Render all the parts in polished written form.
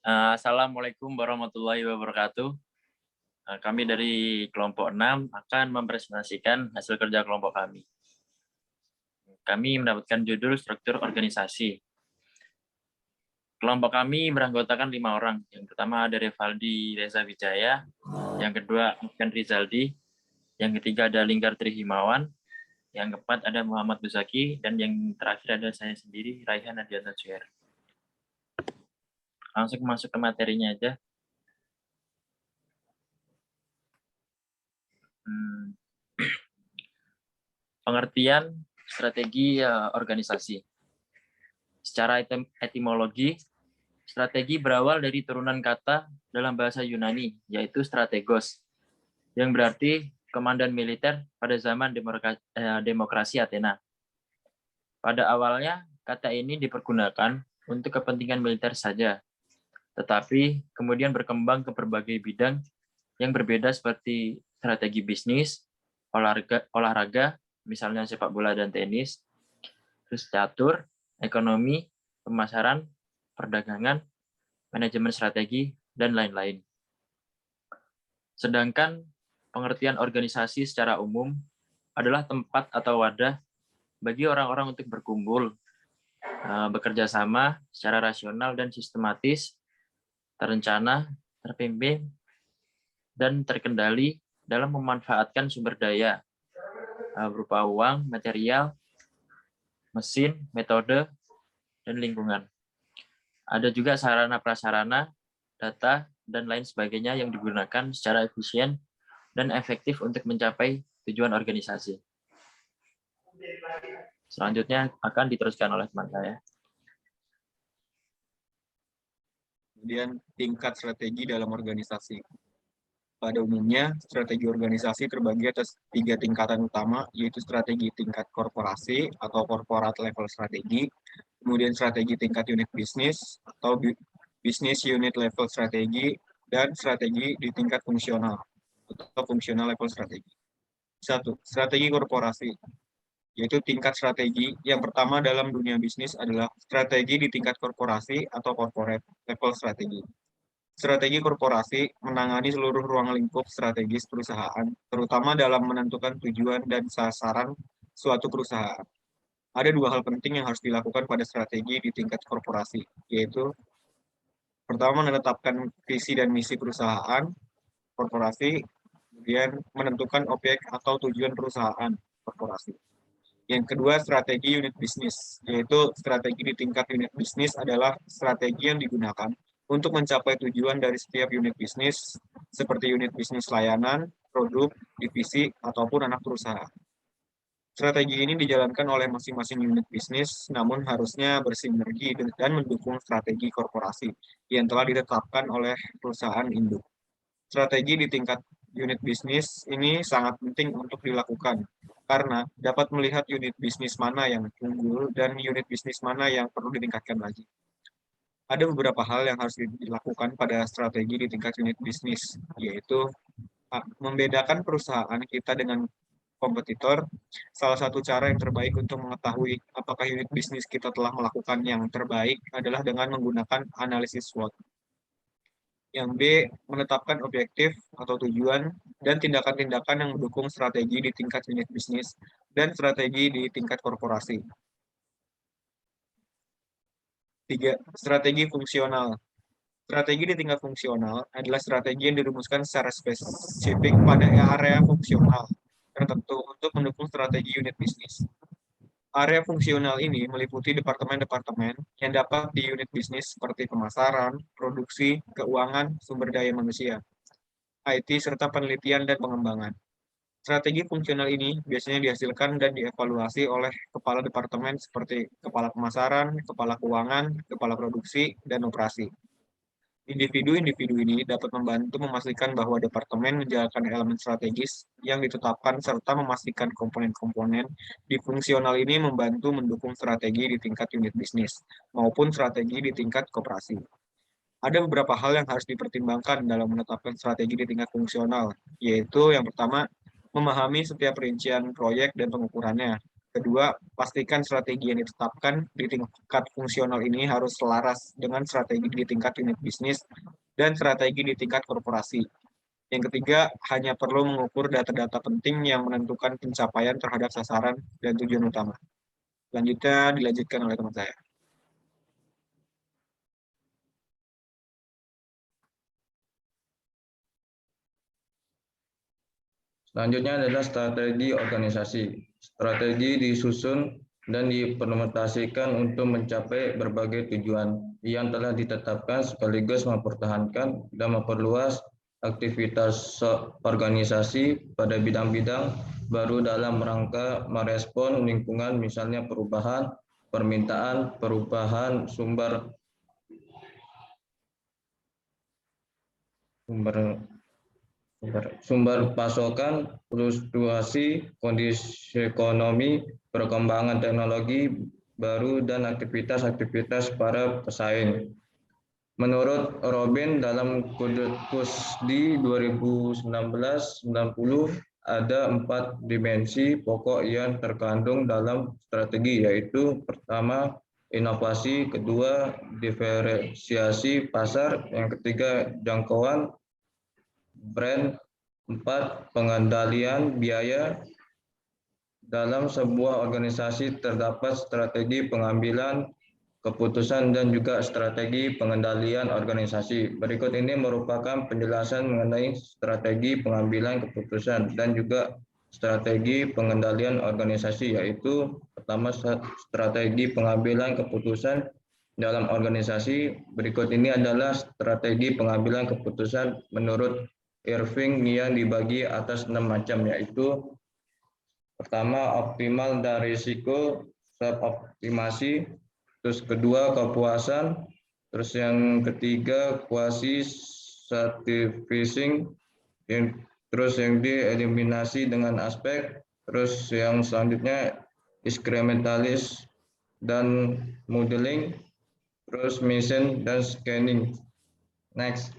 Assalamualaikum warahmatullahi wabarakatuh. Kami dari kelompok 6 akan mempresentasikan hasil kerja kelompok kami. Kami mendapatkan judul struktur organisasi. Kelompok kami beranggotakan 5 orang. Yang pertama ada Revaldi Reza Wijaya, yang kedua Afgan Rizaldi, yang ketiga ada Linggar Trihimawan, yang keempat ada Muhammad Buzaki, dan yang terakhir ada saya sendiri, Raihan Adiana Juher. Langsung masuk ke materinya aja. Pengertian strategi organisasi. Secara etimologi, strategi berawal dari turunan kata dalam bahasa Yunani, yaitu strategos, yang berarti komandan militer pada zaman demokrasi Athena. Pada awalnya, kata ini dipergunakan untuk kepentingan militer saja, tetapi kemudian berkembang ke berbagai bidang yang berbeda seperti strategi bisnis, olahraga, misalnya sepak bola dan tenis, terus catur, ekonomi, pemasaran, perdagangan, manajemen strategi, dan lain-lain. Sedangkan pengertian organisasi secara umum adalah tempat atau wadah bagi orang-orang untuk berkumpul, bekerja sama secara rasional dan sistematis, terencana, terpimpin, dan terkendali dalam memanfaatkan sumber daya berupa uang, material, mesin, metode, dan lingkungan. Ada juga sarana-prasarana, data, dan lain sebagainya yang digunakan secara efisien dan efektif untuk mencapai tujuan organisasi. Selanjutnya akan diteruskan oleh teman saya. Kemudian tingkat strategi dalam organisasi. Pada umumnya, strategi organisasi terbagi atas 3 tingkatan utama, yaitu strategi tingkat korporasi atau corporate level strategi, kemudian strategi tingkat unit bisnis atau business unit level strategi, dan strategi di tingkat fungsional atau functional level strategi. 1. Strategi korporasi, yaitu tingkat strategi yang pertama dalam dunia bisnis adalah strategi di tingkat korporasi atau corporate level strategi. Strategi korporasi menangani seluruh ruang lingkup strategis perusahaan, terutama dalam menentukan tujuan dan sasaran suatu perusahaan. Ada 2 hal penting yang harus dilakukan pada strategi di tingkat korporasi, yaitu pertama menetapkan visi dan misi perusahaan korporasi, kemudian menentukan objek atau tujuan perusahaan korporasi. Yang kedua, strategi unit bisnis, yaitu strategi di tingkat unit bisnis adalah strategi yang digunakan untuk mencapai tujuan dari setiap unit bisnis, seperti unit bisnis layanan, produk, divisi, ataupun anak perusahaan. Strategi ini dijalankan oleh masing-masing unit bisnis, namun harusnya bersinergi dan mendukung strategi korporasi yang telah ditetapkan oleh perusahaan induk. Strategi di tingkat unit bisnis ini sangat penting untuk dilakukan, karena dapat melihat unit bisnis mana yang unggul dan unit bisnis mana yang perlu ditingkatkan lagi. Ada beberapa hal yang harus dilakukan pada strategi di tingkat unit bisnis, yaitu membedakan perusahaan kita dengan kompetitor. Salah satu cara yang terbaik untuk mengetahui apakah unit bisnis kita telah melakukan yang terbaik adalah dengan menggunakan analisis SWOT. Yang B, menetapkan objektif atau tujuan dan tindakan-tindakan yang mendukung strategi di tingkat unit bisnis dan strategi di tingkat korporasi. 3. Strategi fungsional. Strategi di tingkat fungsional adalah strategi yang dirumuskan secara spesifik pada area fungsional tertentu untuk mendukung strategi unit bisnis. Area fungsional ini meliputi departemen-departemen yang dapat di unit bisnis seperti pemasaran, produksi, keuangan, sumber daya manusia, IT, serta penelitian dan pengembangan. Strategi fungsional ini biasanya dihasilkan dan dievaluasi oleh kepala departemen seperti kepala pemasaran, kepala keuangan, kepala produksi, dan operasi. Individu-individu ini dapat membantu memastikan bahwa departemen menjalankan elemen strategis yang ditetapkan serta memastikan komponen-komponen di fungsional ini membantu mendukung strategi di tingkat unit bisnis maupun strategi di tingkat koperasi. Ada beberapa hal yang harus dipertimbangkan dalam menetapkan strategi di tingkat fungsional, yaitu yang pertama, memahami setiap rincian proyek dan pengukurannya. Kedua, pastikan strategi yang ditetapkan di tingkat fungsional ini harus selaras dengan strategi di tingkat unit bisnis dan strategi di tingkat korporasi. Yang ketiga, hanya perlu mengukur data-data penting yang menentukan pencapaian terhadap sasaran dan tujuan utama. Selanjutnya dilanjutkan oleh teman saya. Selanjutnya adalah strategi organisasi. Strategi disusun dan diimplementasikan untuk mencapai berbagai tujuan yang telah ditetapkan sekaligus mempertahankan dan memperluas aktivitas organisasi pada bidang-bidang baru dalam rangka merespon lingkungan, misalnya perubahan permintaan, perubahan sumber pasokan, fluktuasi kondisi ekonomi, perkembangan teknologi baru, dan aktivitas-aktivitas para pesaing. Menurut Robin, dalam KUSD 2019-90 ada 4 dimensi pokok yang terkandung dalam strategi, yaitu pertama, inovasi, kedua, diferensiasi pasar, yang ketiga, jangkauan brand, 4, pengendalian biaya. Dalam sebuah organisasi terdapat strategi pengambilan keputusan dan juga strategi pengendalian organisasi. Berikut ini merupakan penjelasan mengenai strategi pengambilan keputusan dan juga strategi pengendalian organisasi, yaitu pertama, strategi pengambilan keputusan dalam organisasi. Berikut ini adalah strategi pengambilan keputusan menurut Irving yang dibagi atas 6 macam, yaitu pertama, optimal dan risiko, self-optimasi. Terus kedua, kepuasan. Terus yang ketiga, quasi satisfying. Terus yang dieliminasi dengan aspek. Terus yang selanjutnya, inkrementalis dan modeling. Terus mission dan scanning. Next.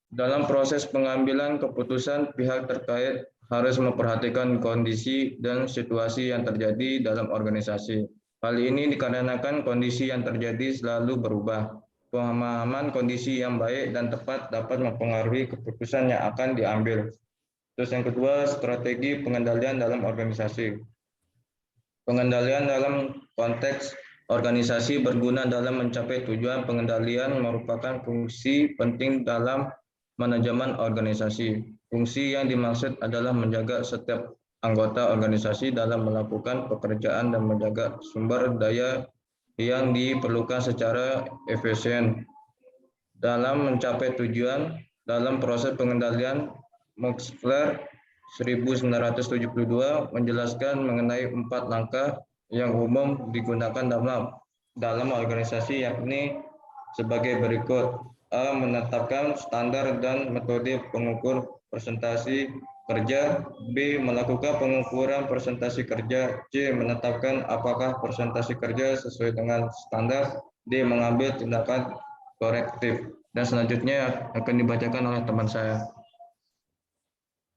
Dalam proses pengambilan keputusan, pihak terkait harus memperhatikan kondisi dan situasi yang terjadi dalam organisasi. Hal ini dikarenakan kondisi yang terjadi selalu berubah. Pemahaman kondisi yang baik dan tepat dapat mempengaruhi keputusan yang akan diambil. Terus yang kedua, strategi pengendalian dalam organisasi. Pengendalian dalam konteks organisasi berguna dalam mencapai tujuan. Pengendalian merupakan fungsi penting dalam manajemen organisasi. Fungsi yang dimaksud adalah menjaga setiap anggota organisasi dalam melakukan pekerjaan dan menjaga sumber daya yang diperlukan secara efisien. Dalam mencapai tujuan, dalam proses pengendalian, Moxfler 1972 menjelaskan mengenai 4 langkah yang umum digunakan dalam organisasi, yakni sebagai berikut. A. Menetapkan standar dan metode pengukur presentasi kerja. B. Melakukan pengukuran presentasi kerja. C. Menetapkan apakah presentasi kerja sesuai dengan standar. D. Mengambil tindakan korektif. Dan selanjutnya akan dibacakan oleh teman saya.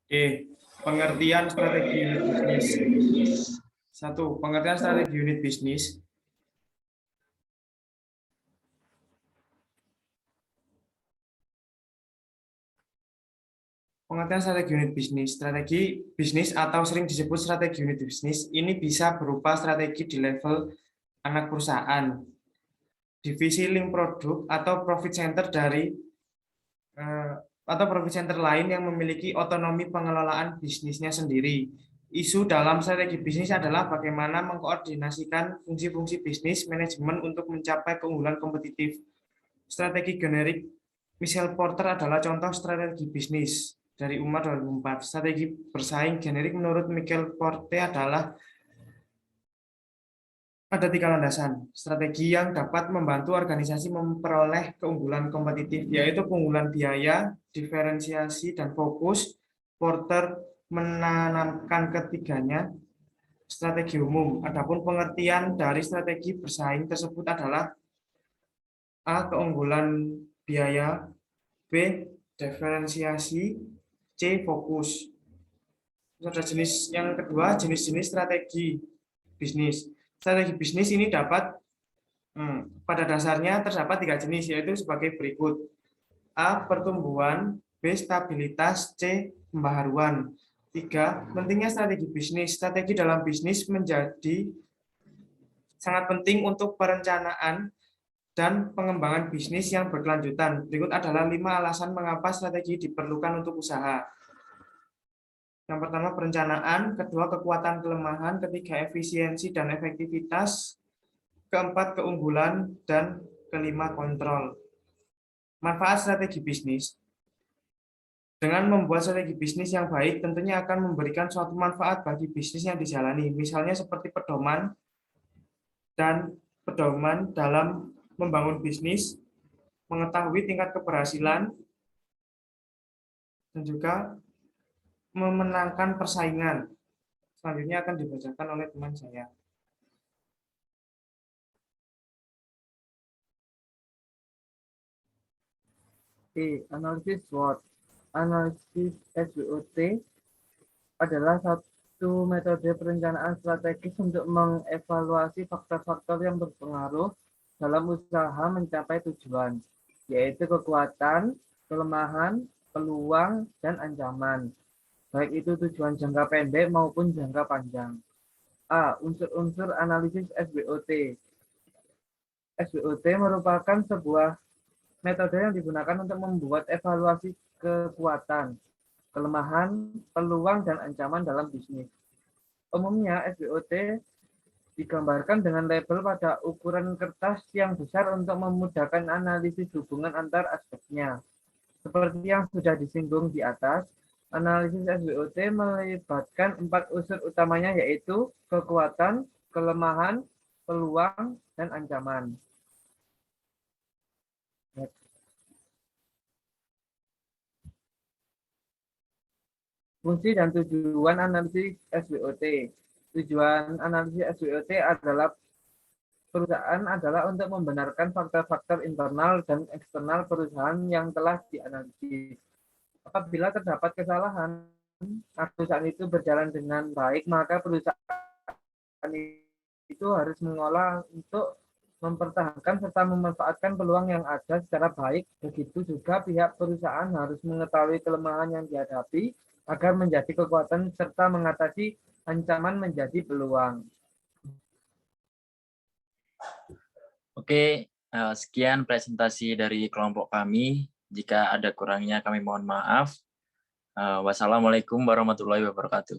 D. Pengertian strategi unit bisnis. 1. Pengertian strategi unit bisnis. Pengertian strategi unit bisnis. Strategi bisnis atau sering disebut strategi unit bisnis ini bisa berupa strategi di level anak perusahaan, divisi link produk, atau profit center lain yang memiliki otonomi pengelolaan bisnisnya sendiri. Isu dalam strategi bisnis adalah bagaimana mengkoordinasikan fungsi-fungsi bisnis manajemen untuk mencapai keunggulan kompetitif. Strategi generik Michael Porter adalah contoh strategi bisnis dari Umar 2004. Strategi bersaing generik menurut Michael Porter adalah ada 3 landasan strategi yang dapat membantu organisasi memperoleh keunggulan kompetitif, yaitu keunggulan biaya, diferensiasi, dan fokus. Porter menanamkan ketiganya strategi umum. Adapun pengertian dari strategi bersaing tersebut adalah A. Keunggulan biaya, B. Diferensiasi, C. Fokus. Terus ada jenis yang kedua, jenis-jenis strategi bisnis. Strategi bisnis ini pada dasarnya terdapat 3 jenis, yaitu sebagai berikut. A. Pertumbuhan. B. Stabilitas. C. Pembaharuan. 3. Pentingnya strategi bisnis. Strategi dalam bisnis menjadi sangat penting untuk perencanaan dan pengembangan bisnis yang berkelanjutan. Berikut adalah 5 alasan mengapa strategi diperlukan untuk usaha. Yang pertama, perencanaan. Kedua, kekuatan kelemahan. Ketiga, efisiensi dan efektivitas. Keempat, keunggulan. Dan kelima, kontrol. Manfaat strategi bisnis. Dengan membuat strategi bisnis yang baik, tentunya akan memberikan suatu manfaat bagi bisnis yang dijalani. Misalnya seperti pedoman dalam membangun bisnis, mengetahui tingkat keberhasilan, dan juga memenangkan persaingan. Selanjutnya akan dibacakan oleh teman saya. Analisis SWOT. Analisis SWOT adalah satu metode perencanaan strategis untuk mengevaluasi faktor-faktor yang berpengaruh dalam usaha mencapai tujuan, yaitu kekuatan, kelemahan, peluang, dan ancaman, baik itu tujuan jangka pendek maupun jangka panjang. A. Unsur-unsur analisis SWOT. SWOT merupakan sebuah metode yang digunakan untuk membuat evaluasi kekuatan, kelemahan, peluang, dan ancaman dalam bisnis. Umumnya, SWOT digambarkan dengan label pada ukuran kertas yang besar untuk memudahkan analisis hubungan antar aspeknya. Seperti yang sudah disinggung di atas, analisis SWOT melibatkan 4 unsur utamanya, yaitu kekuatan, kelemahan, peluang, dan ancaman. Fungsi dan tujuan analisis SWOT. Tujuan analisis SWOT adalah untuk membenarkan faktor-faktor internal dan eksternal perusahaan yang telah dianalisis. Apabila terdapat kesalahan, perusahaan itu berjalan dengan baik, maka perusahaan itu harus mengolah untuk mempertahankan serta memanfaatkan peluang yang ada secara baik. Begitu juga pihak perusahaan harus mengetahui kelemahan yang dihadapi agar menjadi kekuatan serta mengatasi ancaman menjadi peluang. Oke, sekian presentasi dari kelompok kami. Jika ada kurangnya kami mohon maaf. Wassalamualaikum warahmatullahi wabarakatuh.